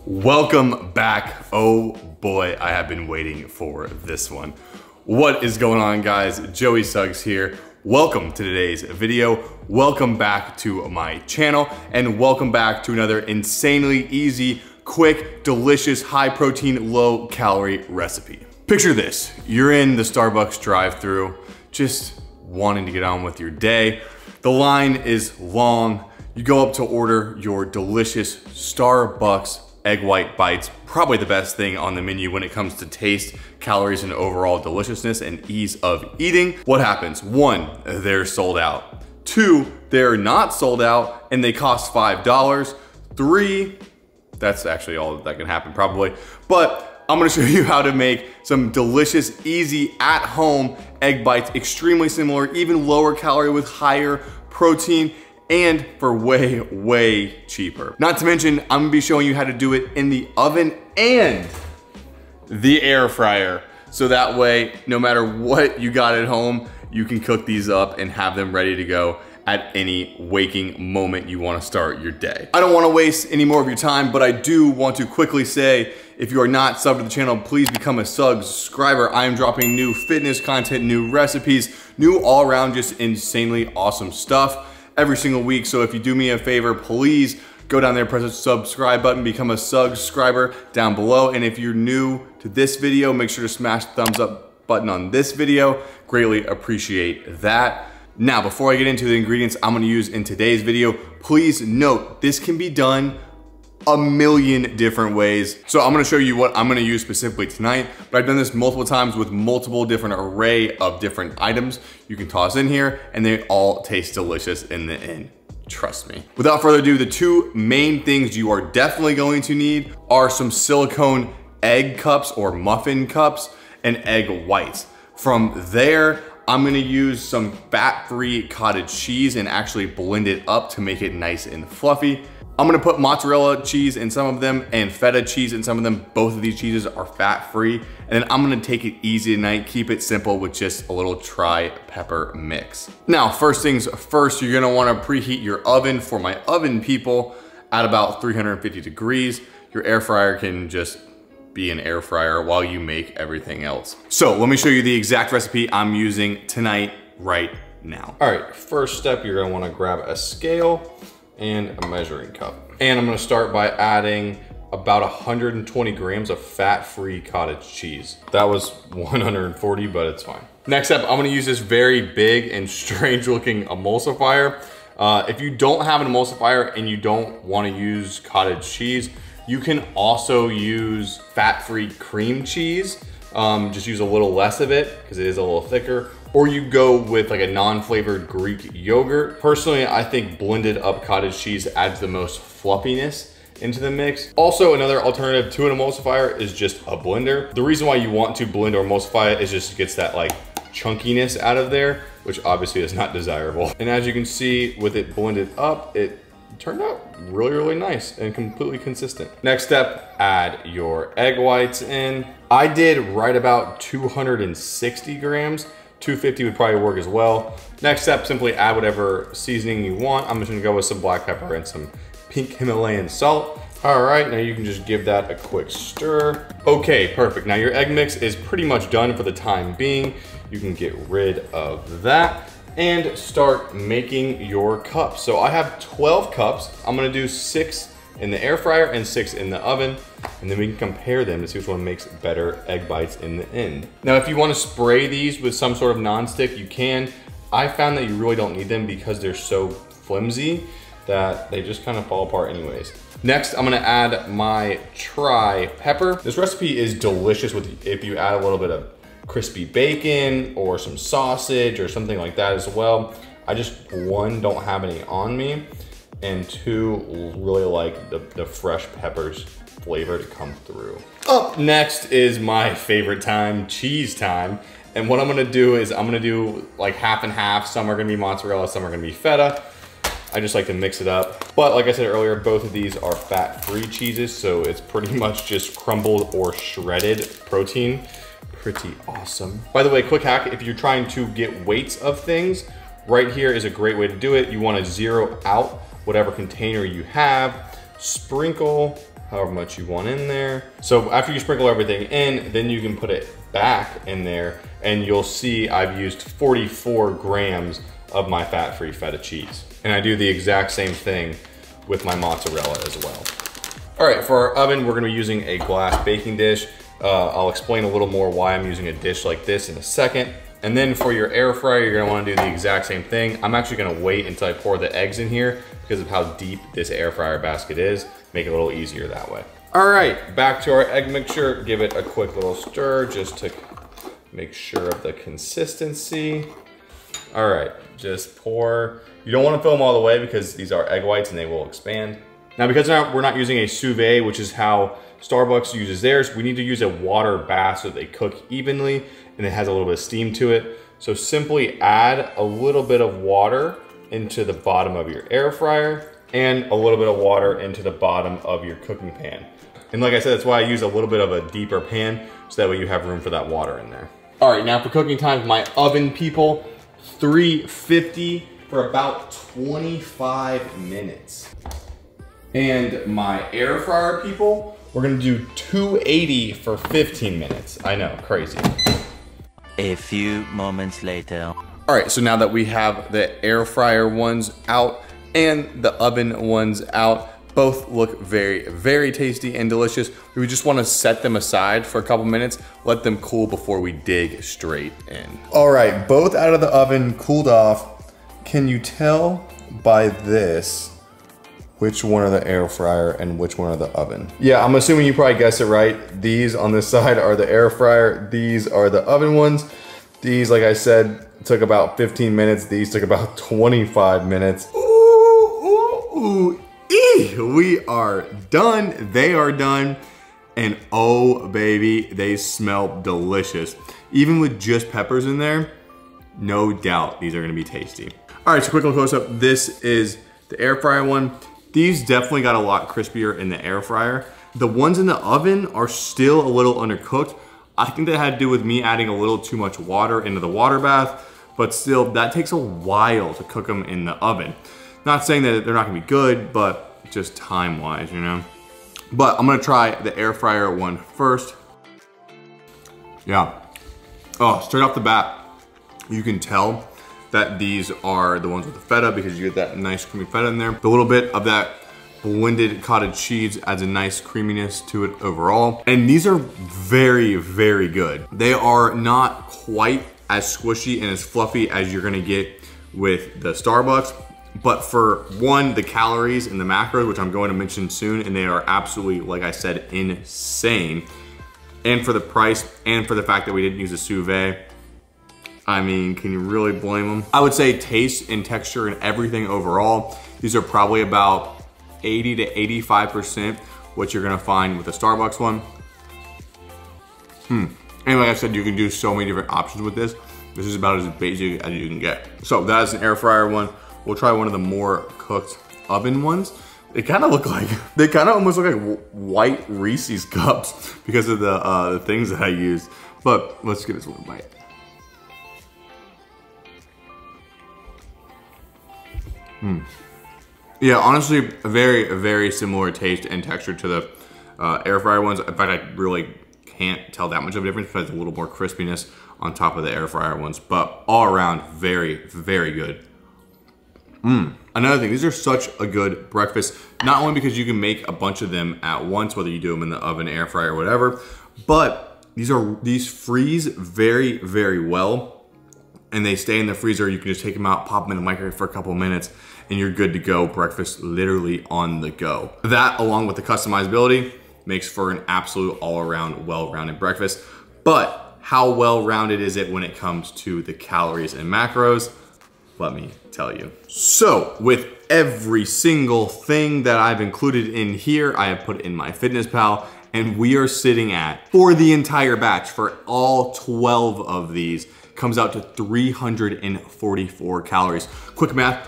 Welcome back. Oh boy, I have been waiting for this one. What is going on, guys? Joey Suggs here. Welcome to today's video. Welcome back to my channel and welcome back to another insanely easy, quick, delicious, high protein, low calorie recipe. Picture this, you're in the Starbucks drive-thru, just wanting to get on with your day. The line is long. You go up to order your delicious Starbucks egg white bites, probably the best thing on the menu when it comes to taste, calories, and overall deliciousness and ease of eating. What happens? One, they're sold out. Two, they're not sold out and they cost $5. Three, that's actually all that can happen probably. But I'm gonna show you how to make some delicious, easy, at-home egg bites, extremely similar, even lower calorie with higher protein, and for way, way cheaper. Not to mention, I'm gonna be showing you how to do it in the oven and the air fryer. So that way, no matter what you got at home, you can cook these up and have them ready to go at any waking moment you wanna start your day. I don't wanna waste any more of your time, but I do want to quickly say, if you are not subbed to the channel, please become a Suggs subscriber. I am dropping new fitness content, new recipes, new all around just insanely awesome stuff every single week. So if you do me a favor, please go down there, press the subscribe button, become a Suggs subscriber down below. And if you're new to this video, make sure to smash the thumbs up button on this video. Greatly appreciate that. Now, before I get into the ingredients I'm gonna use in today's video, please note this can be done a million different ways. So I'm gonna show you what I'm gonna use specifically tonight, but I've done this multiple times with multiple different array of different items you can toss in here and they all taste delicious in the end. Trust me. Without further ado, the two main things you are definitely going to need are some silicone egg cups or muffin cups and egg whites. From there, I'm gonna use some fat-free cottage cheese and actually blend it up to make it nice and fluffy. I'm gonna put mozzarella cheese in some of them and feta cheese in some of them. Both of these cheeses are fat-free. And then I'm gonna take it easy tonight, keep it simple with just a little tri-pepper mix. Now, first things first, you're gonna wanna preheat your oven. For my oven people, at about 350 degrees. Your air fryer can just be an air fryer while you make everything else. So let me show you the exact recipe I'm using tonight, right now. All right, first step, you're gonna wanna grab a scale and a measuring cup. And I'm gonna start by adding about 120 grams of fat-free cottage cheese. That was 140, but it's fine. Next up, I'm gonna use this very big and strange looking emulsifier. If you don't have an emulsifier and you don't wanna use cottage cheese, you can also use fat-free cream cheese. Just use a little less of it because it is a little thicker. Or you go with like a non-flavored Greek yogurt. Personally, I think blended up cottage cheese adds the most fluffiness into the mix. Also, another alternative to an emulsifier is just a blender. The reason why you want to blend or emulsify it is just gets that like chunkiness out of there, which obviously is not desirable. And as you can see, with it blended up, it turned out really, really nice and completely consistent. Next step, add your egg whites in. I did right about 260 grams. 250 would probably work as well. Next step, simply add whatever seasoning you want. I'm just gonna go with some black pepper and some pink Himalayan salt. All right, now you can just give that a quick stir. Okay, perfect. Now your egg mix is pretty much done for the time being. You can get rid of that and start making your cups. So I have 12 cups. I'm gonna do 6 in the air fryer and 6 in the oven, and then we can compare them to see which one makes better egg bites in the end. Now, if you wanna spray these with some sort of nonstick, you can. I found that you really don't need them because they're so flimsy that they just kind of fall apart anyways. Next, I'm gonna add my tri-pepper. This recipe is delicious if you add a little bit of crispy bacon or some sausage or something like that as well. I just, one, don't have any on me, and two, really like the fresh peppers flavor to come through. Up next is my favorite time, cheese time. And what I'm gonna do is I'm gonna do like half and half. Some are gonna be mozzarella, some are gonna be feta. I just like to mix it up. But like I said earlier, both of these are fat-free cheeses, so it's pretty much just crumbled or shredded protein. Pretty awesome. By the way, quick hack, if you're trying to get weights of things, right here is a great way to do it. You wanna zero out whatever container you have, sprinkle however much you want in there. So after you sprinkle everything in, then you can put it back in there, and you'll see I've used 44 grams of my fat-free feta cheese. And I do the exact same thing with my mozzarella as well. All right, for our oven, we're gonna be using a glass baking dish. I'll explain a little more why I'm using a dish like this in a second. And then for your air fryer, you're gonna wanna do the exact same thing. I'm actually gonna wait until I pour the eggs in here because of how deep this air fryer basket is. Make it a little easier that way. All right, back to our egg mixture. Give it a quick little stir just to make sure of the consistency. All right, just pour. You don't wanna fill them all the way because these are egg whites and they will expand. Now, because we're not using a sous vide, which is how Starbucks uses theirs, we need to use a water bath so that they cook evenly and it has a little bit of steam to it. So simply add a little bit of water into the bottom of your air fryer and a little bit of water into the bottom of your cooking pan. And like I said, that's why I use a little bit of a deeper pan so that way you have room for that water in there. All right, now for cooking time, my oven, people, 350 for about 25 minutes. And my air fryer, people, we're gonna do 280 for 15 minutes. I know, crazy. A few moments later. All right, so now that we have the air fryer ones out and the oven ones out, both look very, very tasty and delicious. We just wanna set them aside for a couple minutes, let them cool before we dig straight in. All right, both out of the oven, cooled off. Can you tell by this which one are the air fryer and which one are the oven? Yeah, I'm assuming you probably guessed it right. These on this side are the air fryer. These are the oven ones. These, like I said, took about 15 minutes. These took about 25 minutes. Ooh, we are done. They are done. And oh baby, they smell delicious. Even with just peppers in there, no doubt these are gonna be tasty. All right, so quick little close up. This is the air fryer one. These definitely got a lot crispier in the air fryer. The ones in the oven are still a little undercooked. I think that had to do with me adding a little too much water into the water bath, but still that takes a while to cook them in the oven. Not saying that they're not gonna be good, but just time-wise, you know? But I'm gonna try the air fryer one first. Yeah. Oh, straight off the bat, you can tell that these are the ones with the feta because you get that nice creamy feta in there. The little bit of that blended cottage cheese adds a nice creaminess to it overall. And these are very, very good. They are not quite as squishy and as fluffy as you're gonna get with the Starbucks. But for one, the calories and the macros, which I'm going to mention soon, and they are absolutely, like I said, insane. And for the price and for the fact that we didn't use a sous vide, I mean, can you really blame them? I would say taste and texture and everything overall, these are probably about 80 to 85% what you're gonna find with the Starbucks one. And like I said, you can do so many different options with this. This is about as basic as you can get. So that is an air fryer one. We'll try one of the more cooked oven ones. They kind of look like, they kind of almost look like white Reese's cups because of the things that I used. But let's give this one a bite. Yeah, honestly, a very, very similar taste and texture to the air fryer ones. In fact, I really can't tell that much of a difference because there's a little more crispiness on top of the air fryer ones. But all around, very, very good. Another thing, these are such a good breakfast, not only because you can make a bunch of them at once, whether you do them in the oven, air fryer, or whatever, but these freeze very, very well, and they stay in the freezer. You can just take them out, pop them in the microwave for a couple of minutes, and you're good to go. Breakfast literally on the go. That, along with the customizability, makes for an absolute all-around, well-rounded breakfast. But how well-rounded is it when it comes to the calories and macros? Let me tell you. So with every single thing that I've included in here, I have put in my FitnessPal, and we are sitting at, for the entire batch, for all 12 of these, comes out to 344 calories. Quick math,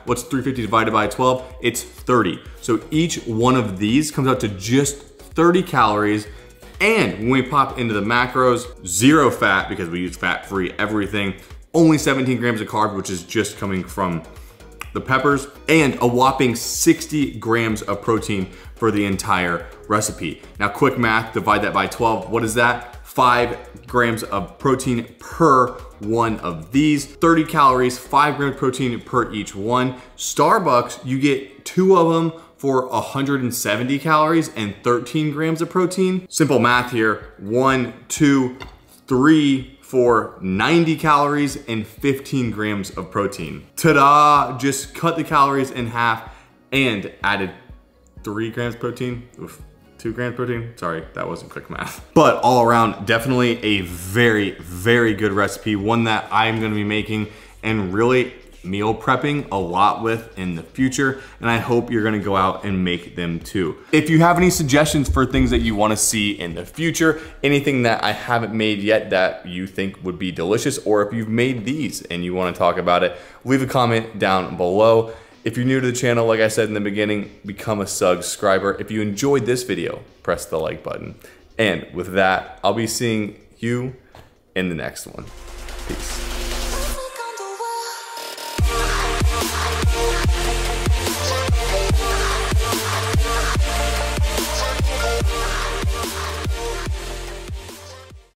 what's 350 divided by 12? It's 30. So each one of these comes out to just 30 calories. And when we pop into the macros, 0 fat because we use fat-free everything, only 17 grams of carbs, which is just coming from the peppers, and a whopping 60 grams of protein for the entire recipe. Now, quick math, divide that by 12. What is that? 5 grams of protein per one of these. 30 calories, 5 grams of protein per each one. Starbucks, you get 2 of them for 170 calories and 13 grams of protein. Simple math here, 1, 2, 3, for 90 calories and 15 grams of protein. Ta-da! Just cut the calories in half and added 3 grams protein. Oof. 2 grams protein? Sorry, that wasn't quick math. But all around, definitely a very, very good recipe. One that I'm gonna be making and really meal prepping a lot with in the future, and I hope you're gonna go out and make them too. If you have any suggestions for things that you wanna see in the future, anything that I haven't made yet that you think would be delicious, or if you've made these and you wanna talk about it, leave a comment down below. If you're new to the channel, like I said in the beginning, become a Suggs subscriber. If you enjoyed this video, press the like button. And with that, I'll be seeing you in the next one. Peace.